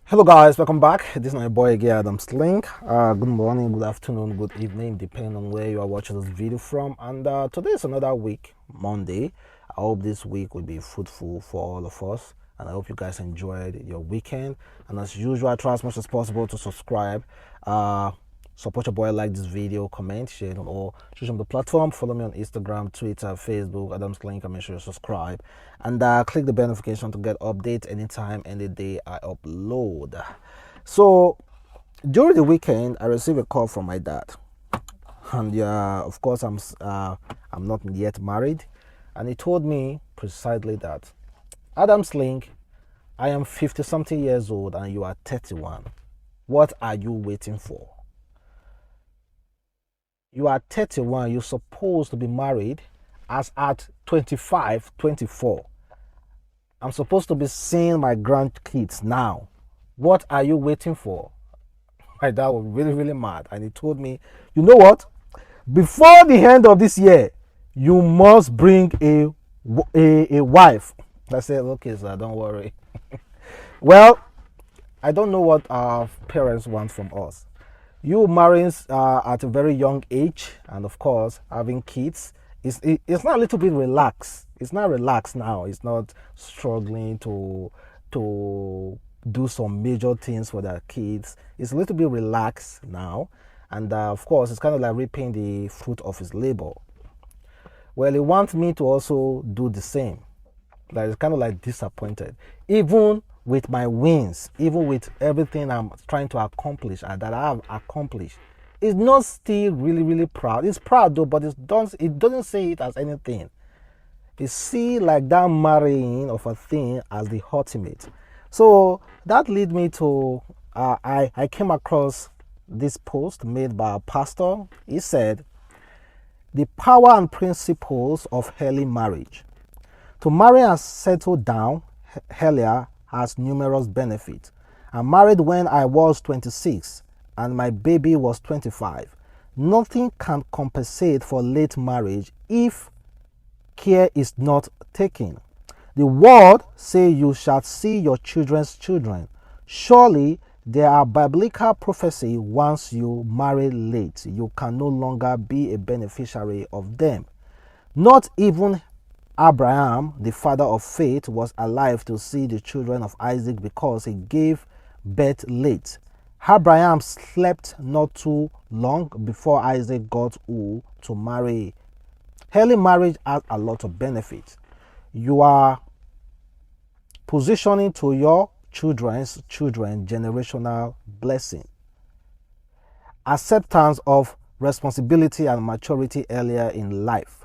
Hello guys, welcome back. This is my boy again, Adamslink. Good morning, good afternoon, good evening, depending on where you are watching this video from. And today is another week, Monday. I hope this week will be fruitful for all of us. And I hope you guys enjoyed your weekend. And as usual, try as much as possible to subscribe. Support your boy, like this video, comment, share it on all social media platform. Follow me on Instagram, Twitter, Facebook, Adamslink, and make sure you subscribe. And click the bell notification to get updates anytime, any day I upload. So during the weekend, I received a call from my dad, and of course, I'm not yet married, and he told me precisely that Adamslink, I am 50 something years old, and you are 31. What are you waiting for? You are 31, you're supposed to be married as at 25, 24. I'm supposed to be seeing my grandkids now. What are you waiting for? My dad was really, really mad. And he told me, you know what? Before the end of this year, you must bring a wife. I said, okay, sir, don't worry. Well, I don't know what our parents want from us. You marrying at a very young age, and of course having kids, it's not a little bit relaxed. It's not relaxed now. It's not struggling to do some major things for their kids. It's a little bit relaxed now, and of course it's kind of like reaping the fruit of his labor. Well, he wants me to also do the same. That is kind of like disappointed, even with my wins, even with everything I'm trying to accomplish and that I have accomplished. It's not still really, really proud. It's proud though, but it doesn't say it as anything. It see like that marrying of a thing as the ultimate. So that led me to I came across this post made by a pastor. He said, the power and principles of early marriage. To marry and settle down earlier has numerous benefits. I married when I was 26 and my baby was 25. Nothing can compensate for late marriage if care is not taken. The word say you shall see your children's children. Surely there are biblical prophecy once you marry late, you can no longer be a beneficiary of them. Not even Abraham, the father of faith, was alive to see the children of Isaac because he gave birth late. Abraham slept not too long before Isaac got old to marry. Early marriage has a lot of benefits. You are positioning to your children's children generational blessing. Acceptance of responsibility and maturity earlier in life.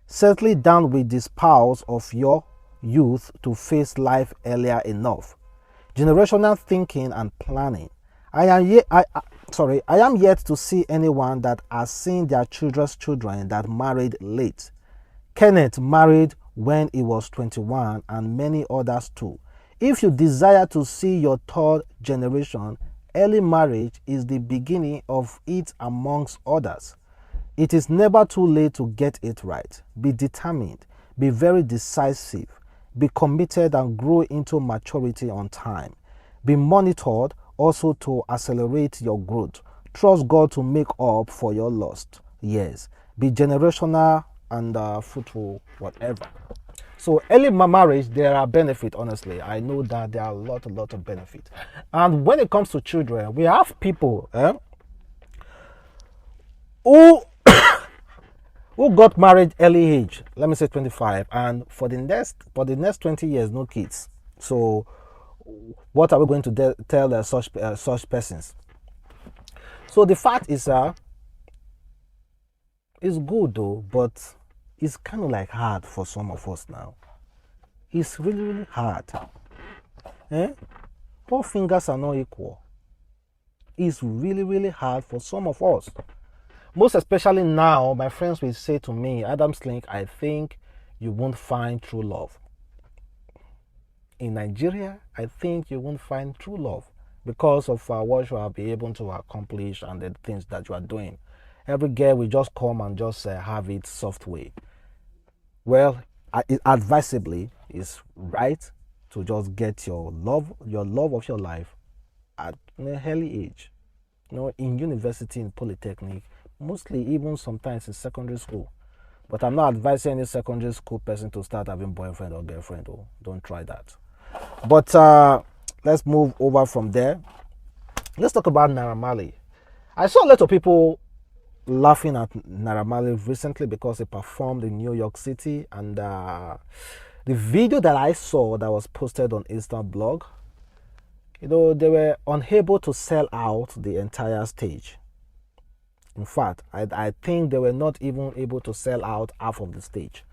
Settling down with the spouse of your youth to face life earlier enough. Generational thinking and planning. I am yet to see anyone that has seen their children's children that married late. Kenneth married when he was 21 and many others too. If you desire to see your third generation, early marriage is the beginning of it amongst others. It is never too late to get it right. Be determined, be very decisive, be committed and grow into maturity on time. Be monitored also to accelerate your growth. Trust God to make up for your lost years. Be generational and fruitful, whatever. So early marriage, there are benefits, honestly. I know that there are a lot of benefits. And when it comes to children, we have people who who got married early age, let me say 25, and for the next 20 years, no kids. So what are we going to tell such persons? So the fact is, it's good though, but it's kind of like hard for some of us now. It's really, really hard. All fingers are not equal. It's really, really hard for some of us. Most especially now, my friends will say to me, Adamslink, I think you won't find true love. In Nigeria, I think you won't find true love because of what you have been able to accomplish and the things that you are doing. Every girl will just come and just have it soft way. Well, advisably, it's right to just get your love of your life at an early age, in university, in polytechnic, mostly even sometimes in secondary school. But I'm not advising any secondary school person to start having boyfriend or girlfriend. Oh, don't try that. But let's move over from there. Let's talk about Naira Marley. I saw a lot of people laughing at Naira Marley recently because he performed in New York City, and the video that I saw that was posted on Insta blog, they were unable to sell out the entire stage. In fact, I think they were not even able to sell out half of the stage.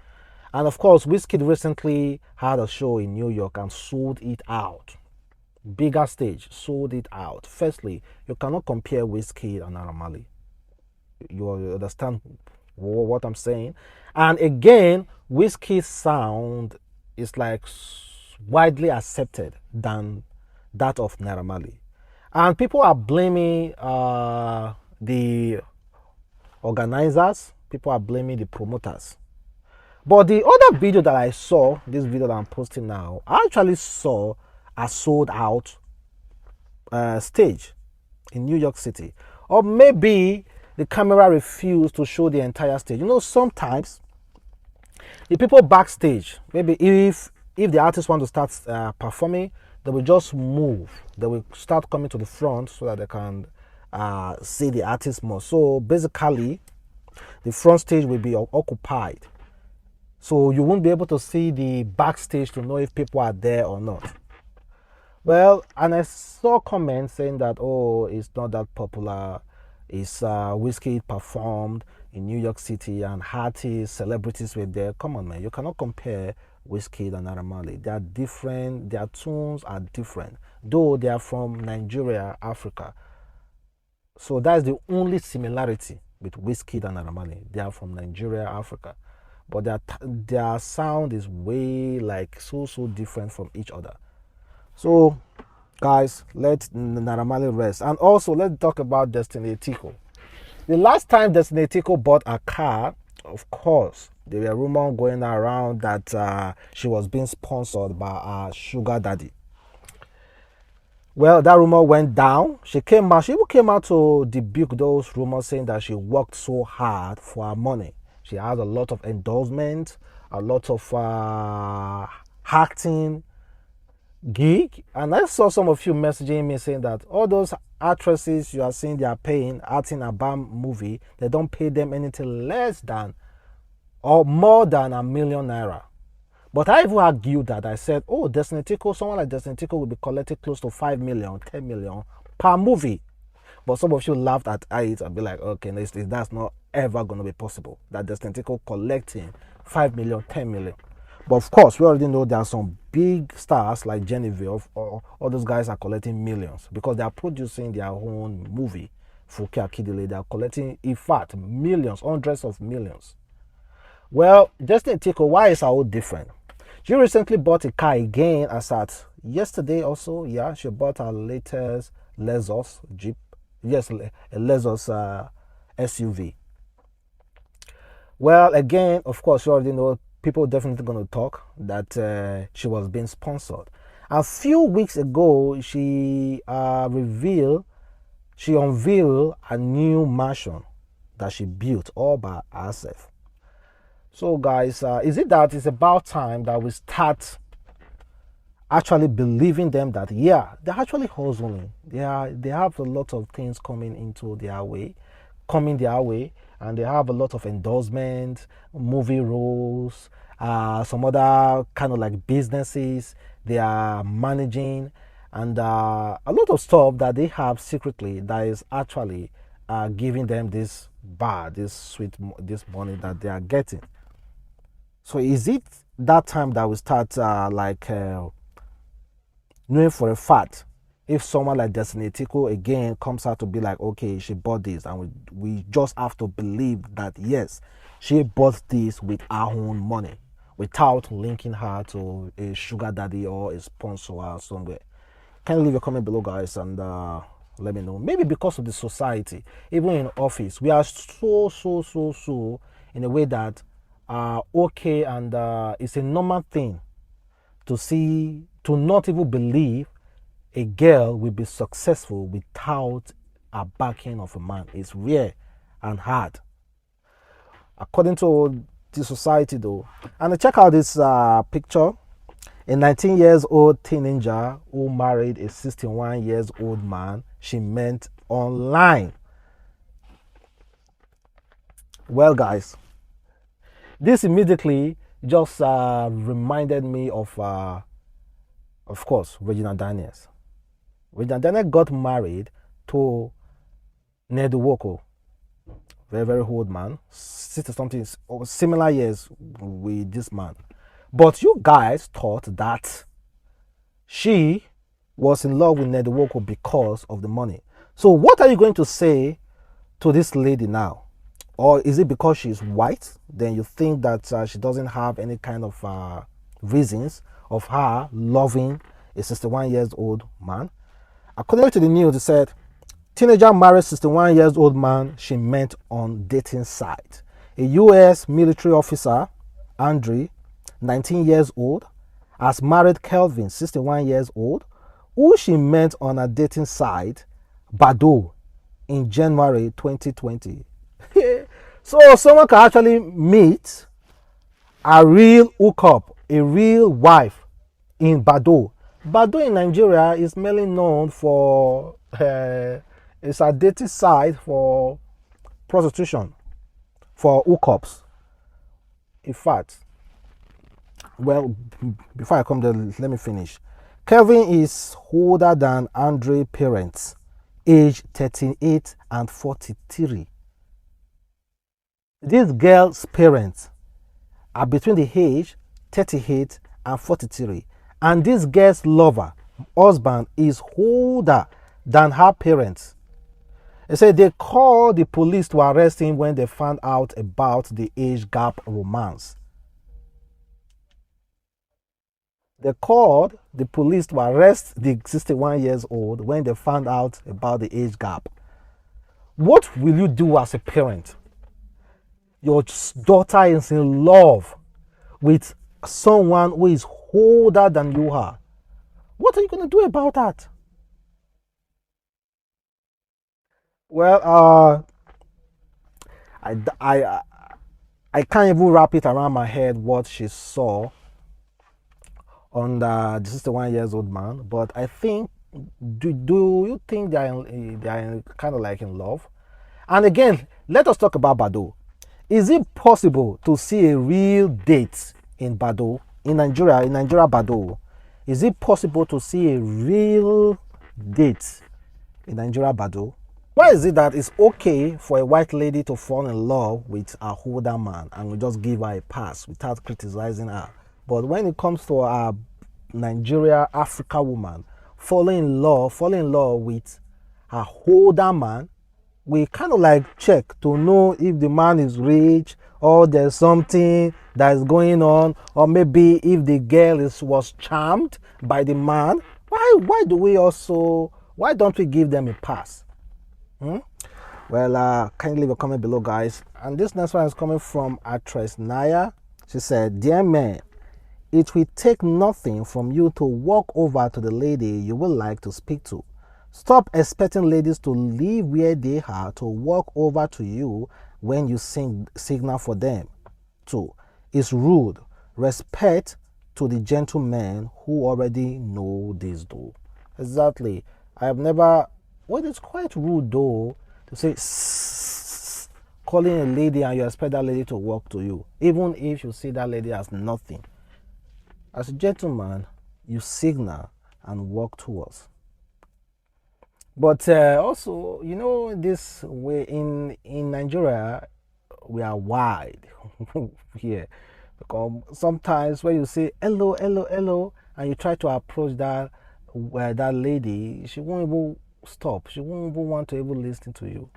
And of course, WIZKID recently had a show in New York and sold it out. Bigger stage, sold it out. Firstly, you cannot compare WIZKID and Naira Marley. You understand what I'm saying? And again, WIZKID's sound is like widely accepted than that of Naira Marley. And people are blaming the organizers, people are blaming the promoters. But the other video that I saw, this video that I'm posting now, I actually saw a sold out stage in New York City. Or maybe the camera refused to show the entire stage. Sometimes the people backstage, maybe if the artist want to start performing, they will just move. They will start coming to the front so that they can see the artist more. So basically, the front stage will be occupied. So you won't be able to see the backstage to know if people are there or not. Well, and I saw comments saying that, oh, it's not that popular. It's WIZKID performed in New York City and artists, celebrities were there. Come on, man. You cannot compare WIZKID and Naira Marley. They are different. Their tunes are different. Though they are from Nigeria, Africa. So that's the only similarity with WIZKID and Naira Marley. They are from Nigeria, Africa. But their sound is way so different from each other. So, guys, let Naira Marley rest. And also, let's talk about Destiny Etiko. The last time Destiny Etiko bought a car, of course, there were rumors going around that she was being sponsored by her sugar daddy. Well, that rumor went down. She even came out to debunk those rumors, saying that she worked so hard for her money. She has a lot of endorsements, a lot of acting gig, and I saw some of you messaging me saying that all those actresses you are seeing they are paying acting a BAM movie, they don't pay them anything less than or more than ₦1 million. But I even argued that. I said, oh, Destiny Etiko, someone like Destiny Etiko will be collecting close to 5 million, 10 million per movie. But some of you laughed at it and be like, okay, that's not ever going to be possible. That Destiny Etiko collecting 5 million, 10 million. But of course, we already know there are some big stars like Genevieve, or all those guys are collecting millions because they are producing their own movie. Funke Akindele, they are collecting, in fact, millions, hundreds of millions. Well, Destiny Etiko, why is all different? She recently bought a car again, as at yesterday also. Yeah, she bought her latest Lexus Jeep. Yes, a Lexus SUV. Well, again, of course, you already know people definitely going to talk that she was being sponsored. A few weeks ago, she unveiled a new mansion that she built all by herself. So, guys, is it that it's about time that we start actually believing them that, yeah, they're actually hustling. They have a lot of things coming their way, and they have a lot of endorsements, movie roles, some other kind of like businesses they are managing, and a lot of stuff that they have secretly that is actually giving them this money that they are getting. So is it that time that we start knowing for a fact if someone like Destiny Etiko again comes out to be like, okay, she bought this, and we just have to believe that yes, she bought this with her own money without linking her to a sugar daddy or a sponsor or somewhere? Can you leave a comment below, guys, and let me know. Maybe because of the society, even in office, we are so in a way that okay, and it's a normal thing to not even believe a girl will be successful without a backing of a man. It's rare and hard, according to the society, though. And check out this picture. A 19 years old teenager who married a 61 years old man she met online. Well, guys, this immediately just reminded me of course, Regina Daniels. Regina Daniels got married to Nedwoko, very, very old man, 60 something, similar years with this man. But you guys thought that she was in love with Nedwoko because of the money. So what are you going to say to this lady now? Or is it because she's white? Then you think that she doesn't have any kind of reasons of her loving a 61 years old man? According to the news, it said, teenager married 61 years old man she met on dating site. A U.S. military officer, Andre, 19 years old, has married Kelvin, 61 years old, who she met on a dating site, Badoo, in January 2020. So someone can actually meet a real hookup, a real wife in Badoo. Badoo in Nigeria is mainly known for it's a dating site for prostitution, for hookups. In fact, well, before I come there, let me finish. Kevin is older than Andre's parents, age 38 and 43. This girl's parents are between the age 38 and 43. And this girl's lover, husband, is older than her parents. They said they called the police to arrest him when they found out about the age gap romance. They called the police to arrest the 61 years old when they found out about the age gap. What will you do as a parent? Your daughter is in love with someone who is older than you are. What are you going to do about that? Well, I can't even wrap it around my head what she saw on the 61 years old man, but I think, do you think they are kind of like in love? And again, let us talk about Badoo. Is it possible to see a real date in Badoo, in Nigeria Badoo? Is it possible to see a real date in Nigeria Badoo? Why is it that it's okay for a white lady to fall in love with a older man and we just give her a pass without criticizing her? But when it comes to a Nigeria Africa woman falling in love with a older man, we kind of like check to know if the man is rich or there's something that is going on, or maybe if the girl was charmed by the man. Why don't we give them a pass? Well, kindly leave a comment below, guys. And this next one is coming from actress Naya. She said, "Dear man, it will take nothing from you to walk over to the lady you would like to speak to. Stop expecting ladies to leave where they are to walk over to you when you signal for them. 2. It's rude. Respect to the gentlemen who already know this, though." Exactly. I have never... Well, it's quite rude, though, to say calling a lady and you expect that lady to walk to you, even if you see that lady as nothing. As a gentleman, you signal and walk towards. But also, this way in Nigeria, we are wide here. Because sometimes when you say hello, hello, hello, and you try to approach that lady, she won't even stop. She won't even want to even listen to you.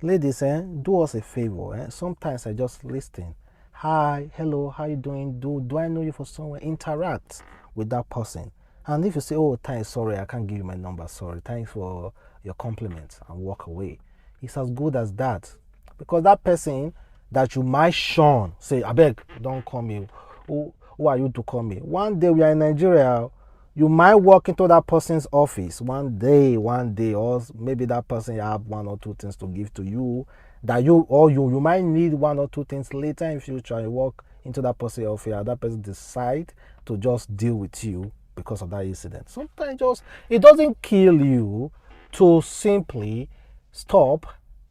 Ladies, do us a favor. Sometimes I just listen. Hi, hello, how you doing? Do I know you for somewhere? Interact with that person. And if you say, oh, thanks, sorry, I can't give you my number, sorry, thanks for your compliments, and walk away, it's as good as that. Because that person that you might shun, say, I beg, don't call me. Who are you to call me? One day we are in Nigeria, You might walk into that person's office one day, or maybe that person have one or two things to give to you that you might need one or two things later in future. You walk into that person's office and that person decide to just deal with you because of that incident. Sometimes just it doesn't kill you to simply stop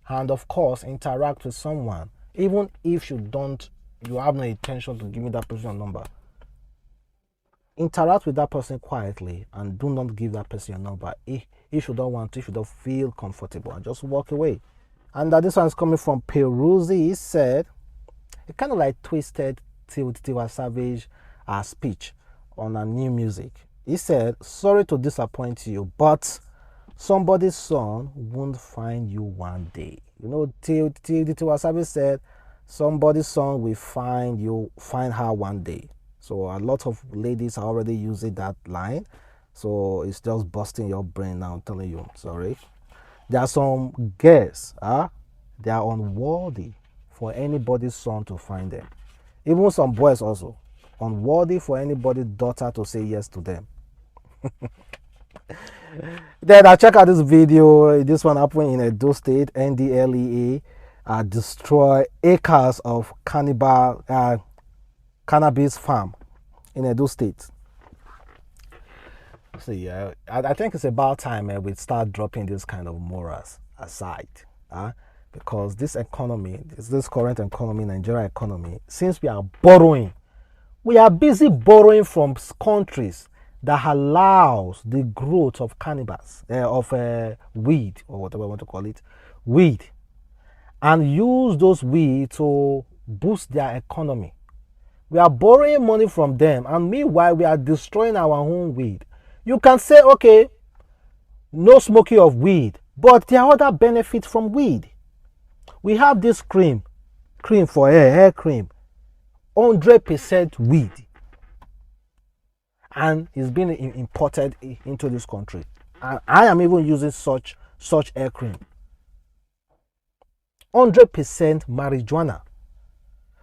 and of course interact with someone, even if you have no intention to give me that person your number. Interact with that person quietly and do not give that person your number if you don't want to, if you don't feel comfortable, and just walk away. And this one is coming from Peruzzi. He said, it kind of like twisted Tiwa Savage speech on a new music. He said, sorry to disappoint you, but somebody's son won't find you one day. You know, Tiwa Savage said, somebody's son will find her one day. So a lot of ladies are already using that line. So it's just busting your brain now. I'm telling you, sorry. There are some girls, they are unworthy for anybody's son to find them. Even some boys also, unworthy for anybody's daughter to say yes to them. Then I check out this video. This one happened in Edo State. NDLEA destroy acres of cannabis farm in Edo State. So yeah, I think it's about time we start dropping this kind of morals aside, because this economy, this current economy, Nigeria economy, since we are borrowing, we are busy borrowing from countries that allows the growth of cannabis, weed, or whatever you want to call it, weed, and use those weed to boost their economy. We are borrowing money from them, and meanwhile we are destroying our own weed. You can say, okay, no smoking of weed, but there are other benefits from weed. We have this cream for hair cream, 100% weed, and it's been imported into this country. And I am even using such hair cream, 100% marijuana.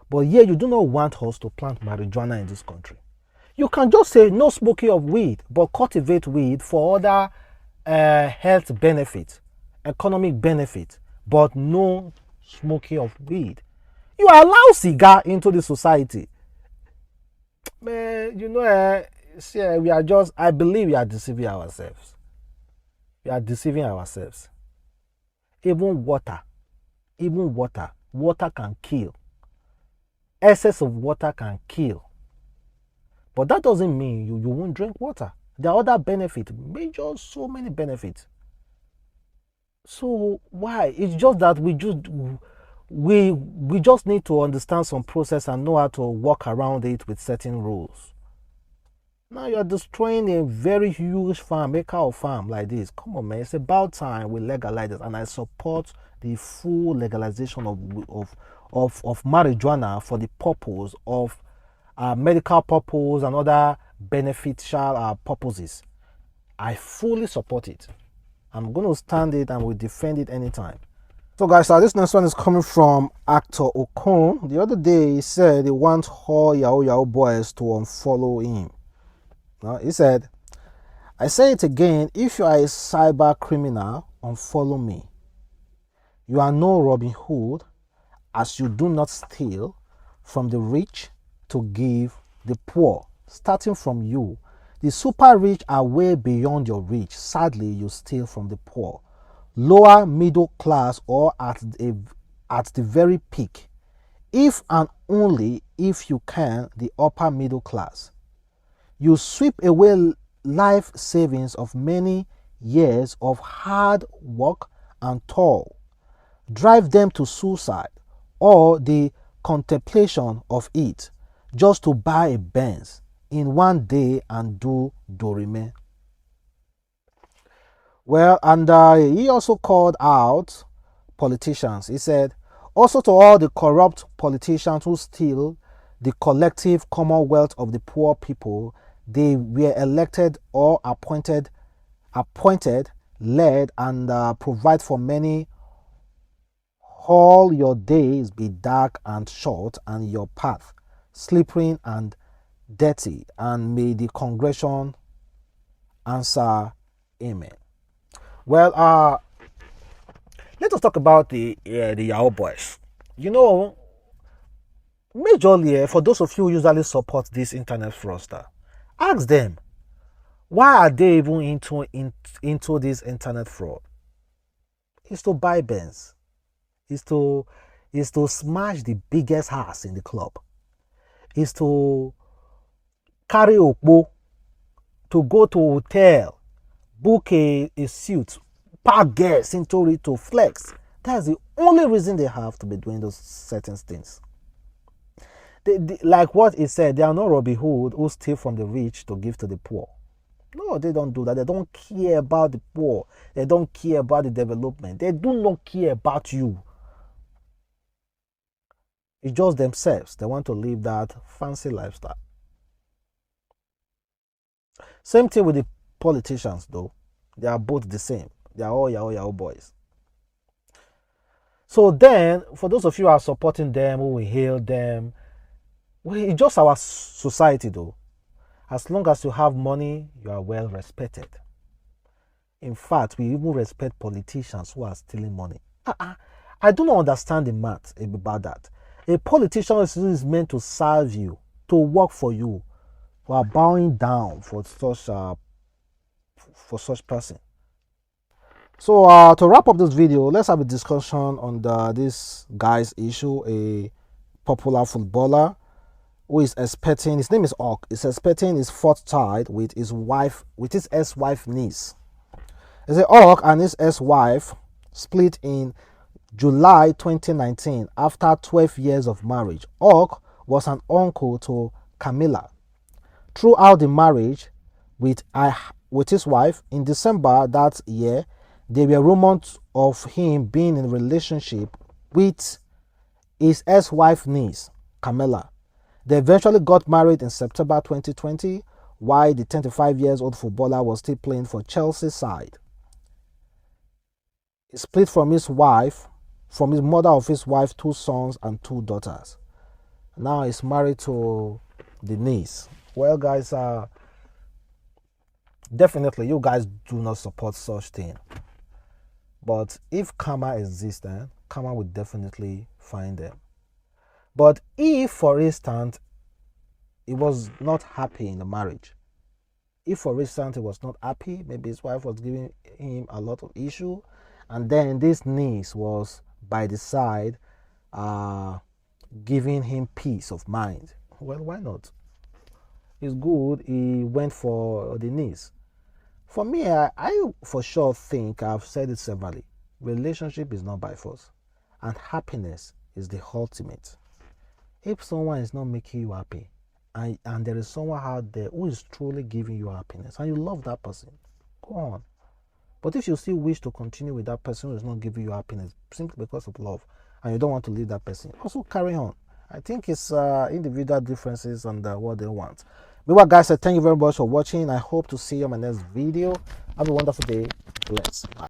But here you do not want us to plant marijuana in this country. You can just say no smoking of weed, but cultivate weed for other health benefits, economic benefits, but no smoking of weed. You allow cigar into the society. Man, you know, we are just, I believe we are deceiving ourselves. We are deceiving ourselves. Even water can kill. Excess of water can kill. But that doesn't mean you won't drink water. There are other benefits, so many benefits. So why? It's just that we just need to understand some process and know how to work around it with certain rules. Now you're destroying a very huge farm, acre of farm like this. Come on, man. It's about time we legalize it, and I support the full legalization of marijuana for the purpose of medical purpose and other beneficial purposes. I fully support it. I'm going to stand it and will defend it anytime. So guys, this next one is coming from actor Okon. The other day he said he wants all Yahoo boys to unfollow him. He said, I say it again, if you are a cyber criminal, unfollow me. You are no Robin Hood, as you do not steal from the rich to give the poor. Starting from you, the super rich are way beyond your reach. Sadly, you steal from the poor, lower middle class, or at the very peak, if and only if you can, the upper middle class. You sweep away life savings of many years of hard work and toil, drive them to suicide or the contemplation of it, just to buy a Benz in one day and do dorime. Well, and he also called out politicians. He said, also to all the corrupt politicians who steal the collective commonwealth of the poor people they were elected or appointed, led, and provide for many, all your days be dark and short, and your path slippery and dirty, and may the congregation answer amen. Well, let us talk about the Yahoo boys. You know, majorly, for those of you who usually support this internet fraudster, ask them, why are they even into this internet fraud? It's to buy Benz. It's to smash the biggest house in the club. It's to carry okpo, to go to a hotel, book a suit, pack gas into it to flex. That's the only reason they have to be doing those certain things. Like what he said, they are not Robin Hood who steal from the rich to give to the poor. No, they don't do that. They don't care about the poor. They don't care about the development. They do not care about you. It's just themselves. They want to live that fancy lifestyle. Same thing with the politicians, though. They are both the same. They are all Yahoo boys. So then, for those of you who are supporting them, who will hail them, well, it's just our society, though. As long as you have money, you are well respected. In fact, we even respect politicians who are stealing money. I do not understand the math about that. A politician is meant to serve you, to work for you. We are bowing down for such person. So to wrap up this video, let's have a discussion on this guy's issue. A popular footballer who is expecting, his name is Ok, is expecting his fourth child with his ex-wife niece. He said Ok and his ex-wife split in July 2019 after 12 years of marriage. Ok was an uncle to Camilla. Throughout the marriage with his wife, in December that year, there were rumors of him being in a relationship with his ex-wife niece, Camilla. They eventually got married in September 2020, while the 25-year-old footballer was still playing for Chelsea's side. He split from his mother of his wife, 2 sons and 2 daughters. Now he's married to the niece. Well, guys, definitely you guys do not support such thing. But if karma exists, then karma will definitely find them. But if, for instance, he was not happy in the marriage, if, for instance, he was not happy, maybe his wife was giving him a lot of issue, and then this niece was by the side giving him peace of mind, well, why not? It's good he went for the niece. For me, I for sure think, I've said it severally, relationship is not by force, and happiness is the ultimate. If someone is not making you happy, and there is someone out there who is truly giving you happiness, and you love that person, go on. But if you still wish to continue with that person who is not giving you happiness simply because of love, and you don't want to leave that person, also carry on. I think it's individual differences on what they want. Meanwhile, guys, thank you very much for watching. I hope to see you in my next video. Have a wonderful day. Bless. Bye.